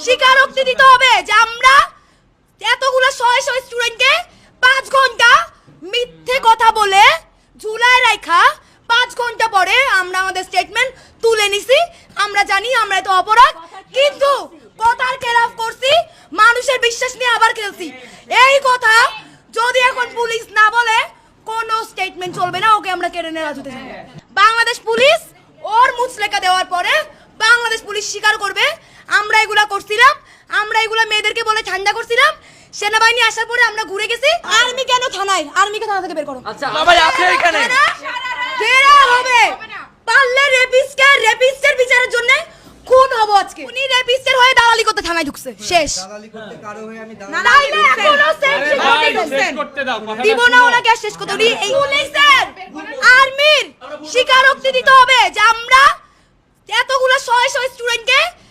স্বীকারোক্তি দিতে হবে যে আমরা এতগুলো শয়ে শয়ে স্টুডেন্টকে 5 ঘন্টা মিথ্যে কথা বলে ঝুলায় রাখা 5 ঘন্টা পরে আমরা আমাদের স্টেটমেন্ট তুলে নিছি। আমরা জানি আমরা তো অপরাধ, কিন্তু কথার খেলাফ করছি, মানুষের বিশ্বাস নিয়ে আবার খেলছি। এই কথা যদি এখন পুলিশ না বলে কোনো স্টেটমেন্ট চলবে না, ওকে আমরা কেড়ে নেওয়া যেতে চাই। বাংলাদেশ পুলিশ ওর মুচলেকা দেওয়ার পরে বাংলাদেশ পুলিশ স্বীকার করবে আমরা এগুলা করছিলাম, আমরা এগুলা মেয়েদেরকে বলে ঠান্ডা করছিলাম। সেনাবাহিনী আসার পরে আমরা ঘুরে গেছি। আর্মি কেন থানায়? আর্মিকে থানা থেকে বের করো। আচ্ছা বাবা আছে এখানে ঘেরা হবে, পারলে রেপিস্টের বিচারের জন্য খুন হবো আজকে। উনি রেপিস্টের হয়ে দালালি করতে থানায় ঢুকছে, শেষ। দালালি করতে কারো হয়ে আমি নাইলে এখনো সেন্স দিব না ওনাকে শেষ করতে। উনি এই পুলিশের আর্মির স্বীকারোক্তি দিতে হবে যে আমরা এতগুলো শয়ে শয়ে স্টুডেন্টকে